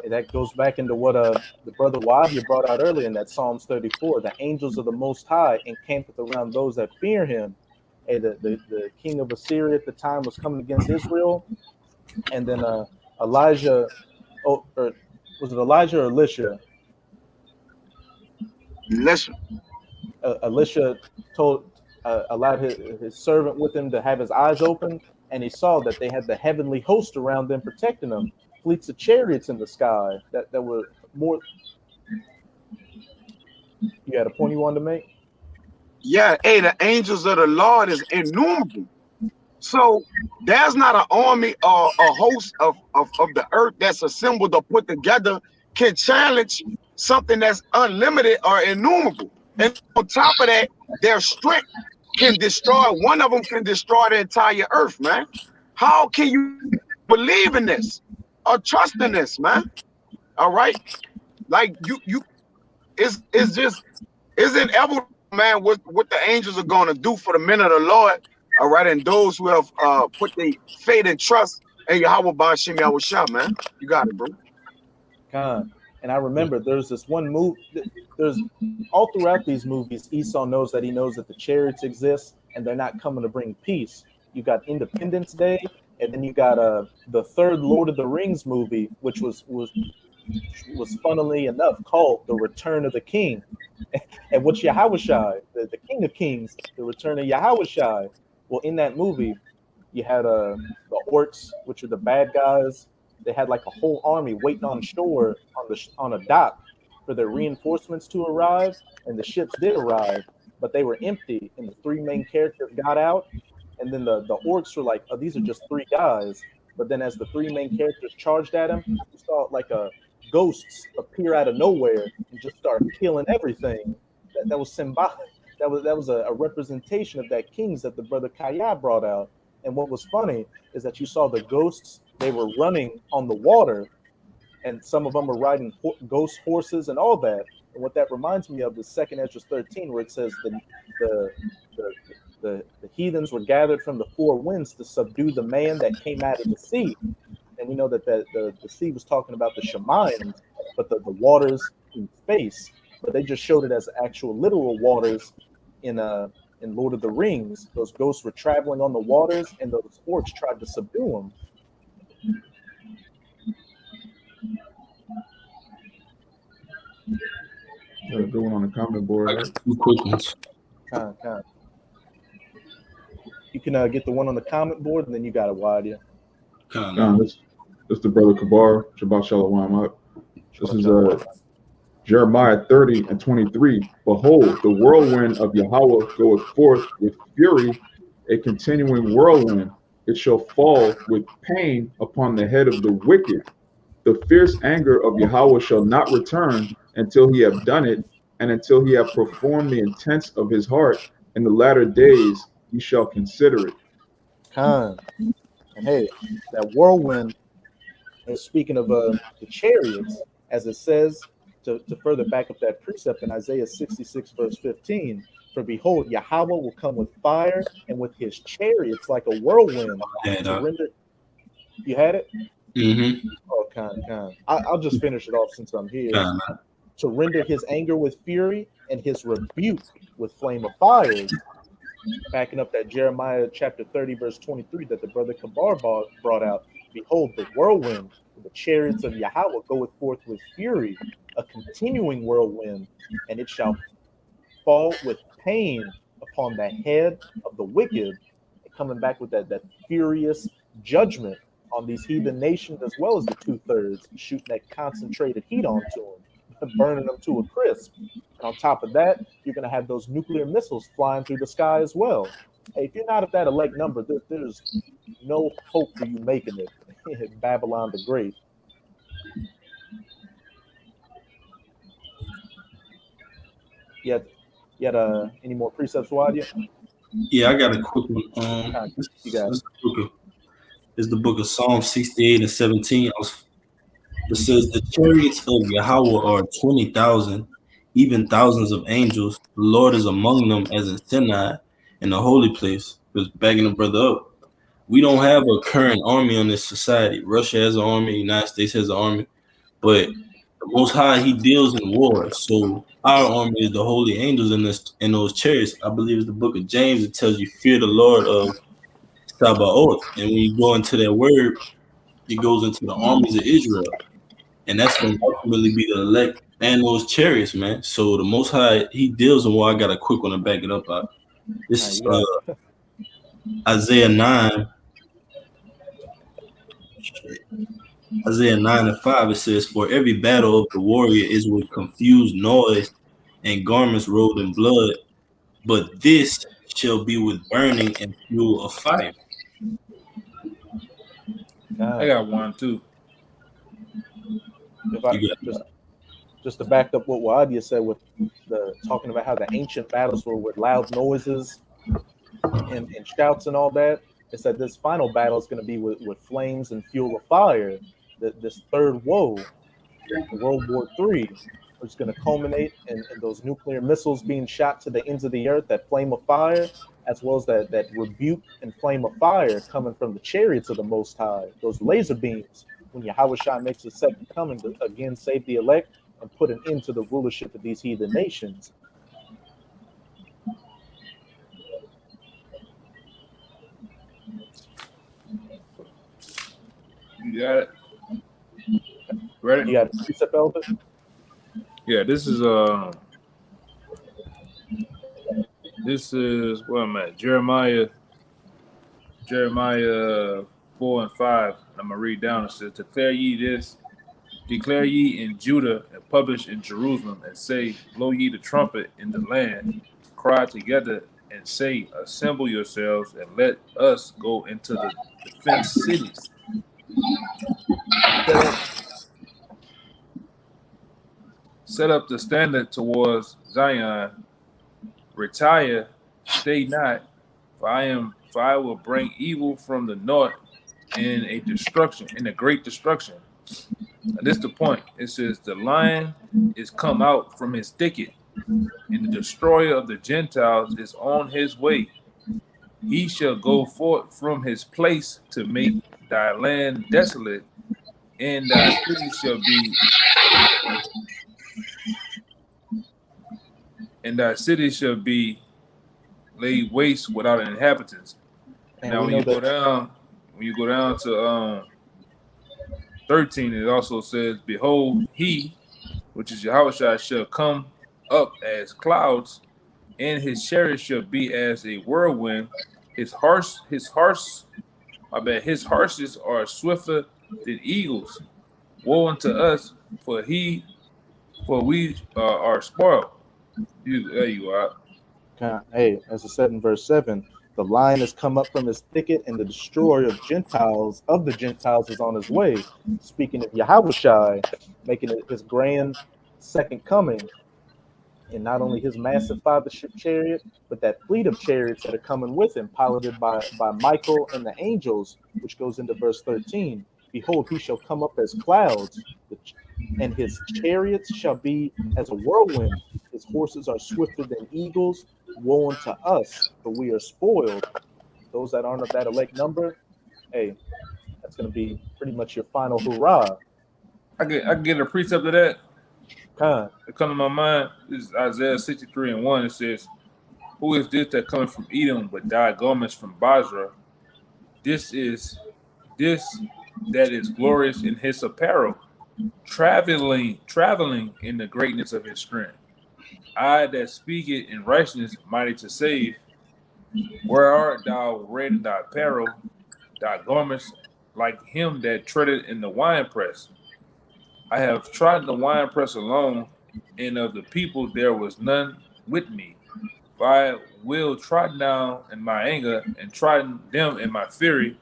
that goes back into what the brother Wabia brought out earlier in that Psalms 34. The angels of the Most High encampeth around those that fear him. Hey, the king of Assyria at the time was coming against Israel, and then Elijah, or was it Elijah or Elisha? Elisha. Elisha allowed his servant with him to have his eyes open, and he saw that they had the heavenly host around them protecting them, fleets of chariots in the sky that were more. You had a point you wanted to make? Yeah, hey, the angels of the Lord is innumerable. So there's not an army or a host of the earth that's assembled or put together can challenge something that's unlimited or innumerable. And on top of that, their strength can destroy, one of them can destroy the entire earth, man. How can you believe in this or trust in this, man? All right. Like it's inevitable, man, what the angels are going to do for the men of the Lord. All right. And those who have put their faith and trust in Yahweh Bashim Yahushua, man. You got it, bro. God. And I remember there's this one movie, there's all throughout these movies, Esau knows that the chariots exist and they're not coming to bring peace. You got Independence Day, and then you got the third Lord of the Rings movie, which was funnily enough called The Return of the King. And what's Yahushua, the King of Kings, the Return of Yahushua. Well, in that movie, you had the orcs, which are the bad guys. They had like a whole army waiting on shore on a dock for their reinforcements to arrive, and the ships did arrive, but they were empty, and the three main characters got out, and then the orcs were like, oh, these are just three guys. But then as the three main characters charged at him, you saw like ghosts appear out of nowhere and just start killing everything. That was symbolic. That was a representation of that kings that the brother Kaya brought out. And what was funny is that you saw the ghosts, they were running on the water, and some of them were riding ghost horses and all that. And what that reminds me of is 2 Ezra 13, where it says the heathens were gathered from the four winds to subdue the man that came out of the sea. And we know that the sea was talking about the Shemayim, but the waters in space. But they just showed it as actual literal waters in Lord of the Rings. Those ghosts were traveling on the waters, and those orcs tried to subdue them. Gotta go on the comment board. I got two quick ones. You can get the one on the comment board, and then you got it, Wadia. This the brother Kabar. Shabbat Shalom. This is Jeremiah 30 and 23. Behold, the whirlwind of Yahweh goeth forth with fury, a continuing whirlwind. It shall fall with pain upon the head of the wicked. The fierce anger of Yahweh shall not return until he have done it, and until he have performed the intents of his heart. In the latter days he shall consider it. And hey, that whirlwind is speaking of the chariots, as it says, to further back up that precept in Isaiah 66, verse 15. For behold, Yahweh will come with fire, and with his chariots like a whirlwind. You had it? Mm-hmm. Oh, I'll just finish it off since I'm here. to render his anger with fury and his rebuke with flame of fires. Backing up that Jeremiah chapter 30, verse 23 that the brother Kabar brought out. Behold, the whirlwind, the chariots of Yahweh goeth forth with fury, a continuing whirlwind, and it shall fall with pain upon the head of the wicked, coming back with that furious judgment on these heathen nations, as well as the 2/3, shooting that concentrated heat onto them, burning them to a crisp. And on top of that, you're going to have those nuclear missiles flying through the sky as well. Hey, if you're not at that elect number, there's no hope for you making it. Babylon the Great. You had any more precepts, Wadia? Yeah, I got a quick one. You got it. It's the book of Psalms 68 and 17. It says, the chariots of Yahweh are 20,000, even thousands of angels. The Lord is among them as in Sinai, in the holy place. Just backing the brother up. We don't have a current army on this society. Russia has an army, the United States has an army, but the Most High, he deals in war. So our army is the holy angels in those chariots. I believe it's the book of James. It tells you, fear the Lord of Shabbat. And when you go into that word, it goes into the armies of Israel. And that's going to ultimately be the elect and those chariots, man. So the Most High, he deals in war. I got a quick one to back it up. This is Isaiah 9. Isaiah 9 and 5, it says, for every battle of the warrior is with confused noise and garments rolled in blood, but this shall be with burning and fuel of fire. I got one too. Just to back up what Wadia said with the talking about how the ancient battles were with loud noises and shouts and all that, it said this final battle is going to be with flames and fuel of fire. This third woe, World War III, which is going to culminate in those nuclear missiles being shot to the ends of the earth, that flame of fire, as well as that rebuke and flame of fire coming from the chariots of the Most High, those laser beams, when Yahweh Shai makes his second coming to again save the elect and put an end to the rulership of these heathen nations. You got it. Ready? You got a precept, Elder? Yeah, this is where I'm at. Jeremiah 4 and 5. I'm gonna read down. It says, declare ye in Judah and publish in Jerusalem, and say, blow ye the trumpet in the land, cry together and say, assemble yourselves and let us go into the defense cities. Set up the standard towards Zion. Retire, stay not, for I will bring evil from the north in a great destruction. And this is the point. It says the lion is come out from his thicket, and the destroyer of the Gentiles is on his way. He shall go forth from his place to make thy land desolate, and thy city shall be laid waste without inhabitants. And now when you go down to 13, it also says, behold, he, which is Yahushua, shall come up as clouds, and his chariot shall be as a whirlwind. His horses are swifter than eagles. Woe unto us, for we are spoiled. There you are. Hey, as it said in verse 7, the lion has come up from his thicket, and the destroyer of the Gentiles is on his way. Speaking of Yahushai, making it his grand second coming, and not only his massive fathership chariot, but that fleet of chariots that are coming with him, piloted by Michael and the angels, which goes into verse 13. Behold, he shall come up as clouds, and his chariots shall be as a whirlwind. His horses are swifter than eagles. Woe unto us, for we are spoiled. Those that aren't of that elect number, hey, that's going to be pretty much your final hurrah. I get a precept of that. Khan. that come to my mind is Isaiah 63:1. It says, "Who is this that cometh from Edom, but dyed garments from Basra? This that is glorious in his apparel, traveling in the greatness of his strength. I that speak it in righteousness, mighty to save. Where art thou red in thy apparel, thy garments like him that treadeth in the winepress? I have trodden the winepress alone, and of the people there was none with me. For I will trodden down in my anger, and trodden them in my fury,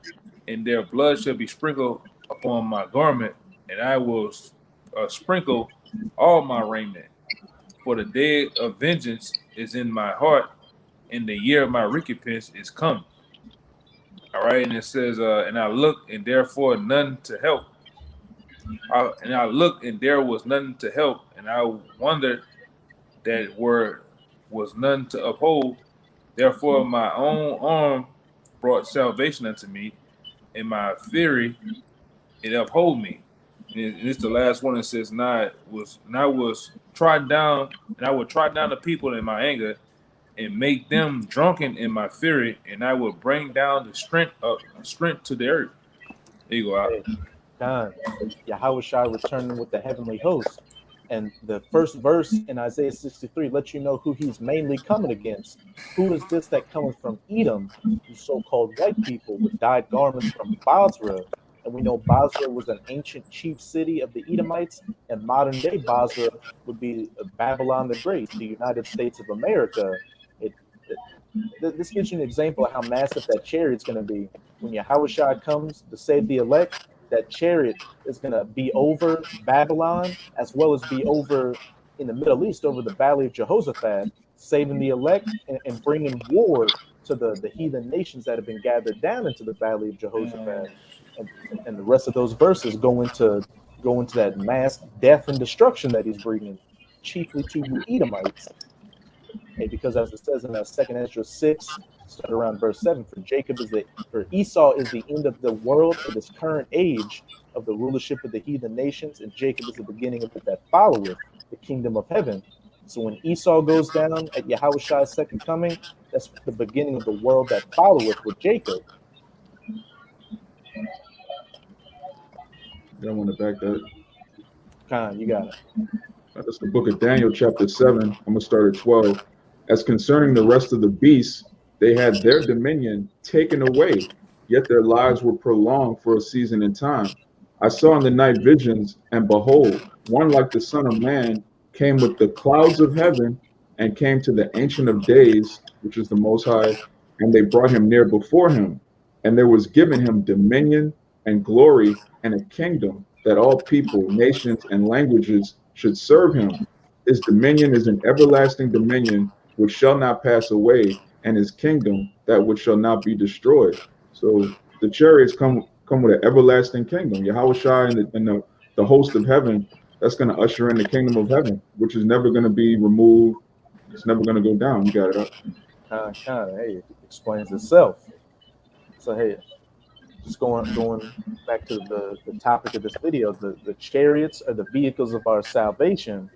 and their blood shall be sprinkled upon my garment, and I will sprinkle all my raiment. For the day of vengeance is in my heart, and the year of my recompense is come." All right, and it says, "And I looked, and therefore none to help. And I looked, and there was none to help, and I wondered that was none to uphold. Therefore my own arm brought salvation unto me, and my fury it uphold me." And it's the last one that says, "And I was trodden down, and I will trot down the people in my anger, and make them drunken in my fury, and I will bring down the strength to the earth." There you go out. Hey, Khan. Yahushua returning with the heavenly host. And the first verse in Isaiah 63 lets you know who he's mainly coming against. Who is this that cometh from Edom, you so-called white people with dyed garments from Basra? And we know Basra was an ancient chief city of the Edomites, and modern day Basra would be Babylon the Great, the United States of America. This gives you an example of how massive that chariot's going to be. When Yahushua comes to save the elect, that chariot is going to be over Babylon, as well as be over in the Middle East, over the Valley of Jehoshaphat, saving the elect and bringing war to the heathen nations that have been gathered down into the Valley of Jehoshaphat. And the rest of those verses go into that mass death and destruction that he's bringing, chiefly to the Edomites. And because as it says in that 2 Ezra 6, start around verse 7, for Esau is the end of the world of this current age of the rulership of the heathen nations, and Jacob is the beginning of it that followeth the kingdom of heaven. So when Esau goes down at Yahushua's second coming, that's the beginning of the world that followeth with Jacob. I want to back that. Khan, you got it. That's the book of Daniel, chapter 7. I'm going to start at 12. As concerning the rest of the beasts, they had their dominion taken away, yet their lives were prolonged for a season in time. I saw in the night visions, and behold, one like the Son of Man came with the clouds of heaven, and came to the Ancient of Days, which is the Most High, and they brought him near before him. And there was given him dominion and glory and a kingdom, that all people, nations, and languages should serve him. His dominion is an everlasting dominion which shall not pass away, and his kingdom that which shall not be destroyed. So the chariots come with an everlasting kingdom. Yahushua and the host of heaven, that's going to usher in the kingdom of heaven, which is never going to be removed. It's never going to go down. You got it up. Hey, it explains itself. So hey, just going back to the topic of this video, the chariots are the vehicles of our salvation.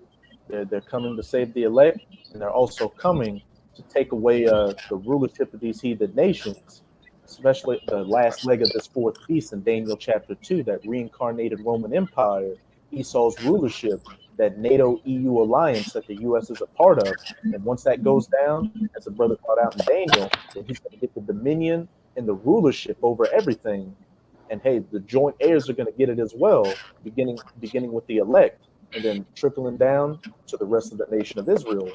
They're coming to save the elect, and they're also coming to take away the rulership of these heathen nations, especially the last leg of this fourth beast in Daniel chapter 2, that reincarnated Roman Empire, Esau's rulership, that NATO-EU alliance that the U.S. is a part of. And once that goes down, as the brother called out in Daniel, then he's going to get the dominion and the rulership over everything. And hey, the joint heirs are going to get it as well, beginning with the elect, and then trickling down to the rest of the nation of Israel.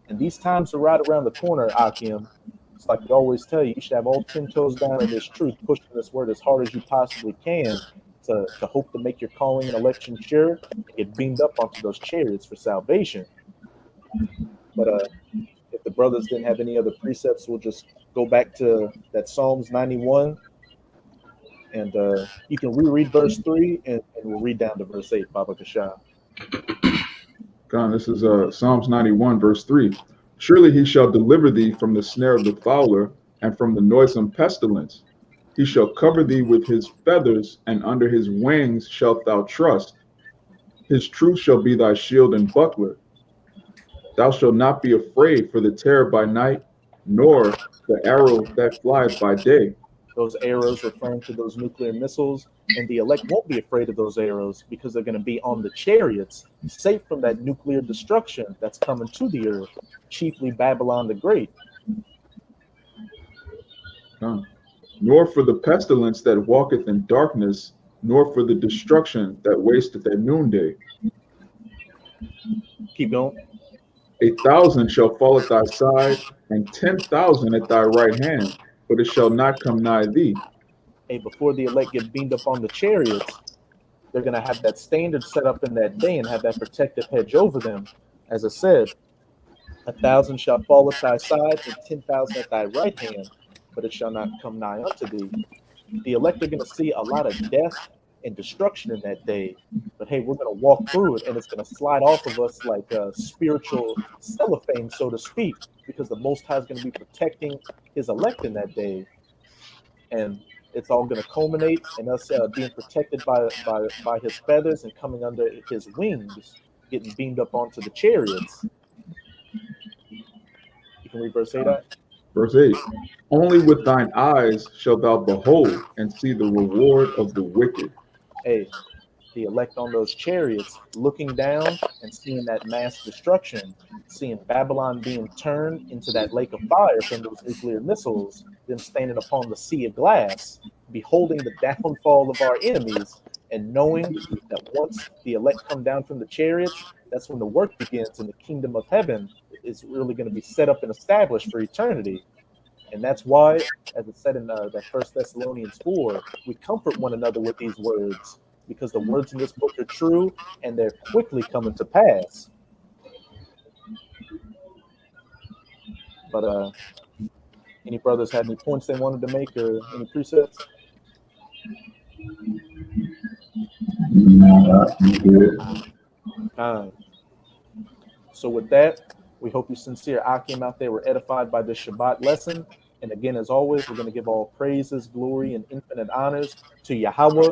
And these times are right around the corner, Akim. It's like we always tell you, you should have all 10 toes down in this truth, pushing this word as hard as you possibly can to hope to make your calling and election sure, and get beamed up onto those chariots for salvation. But if the brothers didn't have any other precepts, we'll just go back to that Psalms 91. And you can reread verse 3, and we'll read down to verse 8, Baba Kashab. God, this is Psalms 91, verse 3. Surely he shall deliver thee from the snare of the fowler, and from the noisome pestilence. He shall cover thee with his feathers, and under his wings shalt thou trust. His truth shall be thy shield and buckler. Thou shalt not be afraid for the terror by night, nor the arrow that flieth by day. Those arrows referring to those nuclear missiles, and the elect won't be afraid of those arrows because they're going to be on the chariots, safe from that nuclear destruction that's coming to the earth, chiefly Babylon the Great. Nor for the pestilence that walketh in darkness, nor for the destruction that wasteth at noonday. Keep going. 1,000 shall fall at thy side, and 10,000 at thy right hand, but it shall not come nigh thee. Hey, before the elect get beamed up on the chariots, they're going to have that standard set up in that day and have that protective hedge over them. As I said, 1,000 shall fall at thy side, and 10,000 at thy right hand, but it shall not come nigh unto thee. The elect are going to see a lot of death and destruction in that day, but hey, we're going to walk through it, and it's going to slide off of us like a spiritual cellophane, so to speak, because the Most High is going to be protecting his elect in that day, and it's all going to culminate in us being protected by his feathers and coming under his wings, getting beamed up onto the chariots. You can read verse 8 out. Verse 8, only with thine eyes shalt thou behold and see the reward of the wicked. Hey, the elect on those chariots looking down and seeing that mass destruction, seeing Babylon being turned into that lake of fire from those nuclear missiles, them standing upon the sea of glass, beholding the downfall of our enemies, and knowing that once the elect come down from the chariots, that's when the work begins and the kingdom of heaven is really going to be set up and established for eternity. And that's why, as it said in that 1 Thessalonians 4, we comfort one another with these words, because the words in this book are true and they're quickly coming to pass. But any brothers had any points they wanted to make or any precepts? So with that, we hope you sincere Akim out there were edified by this Shabbat lesson. And again, as always, we're going to give all praises, glory, and infinite honors to Yahweh.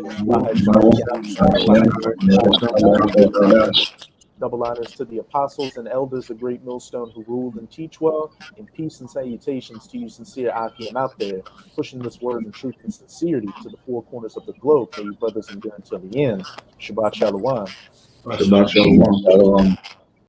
Double honors to the apostles and elders, the great millstone who ruled and teach well. And peace and salutations to you, sincere Akim out there, pushing this word in truth and sincerity to the four corners of the globe. May you brothers endure until the end. Shabbat Shalom. Shabbat Shalom.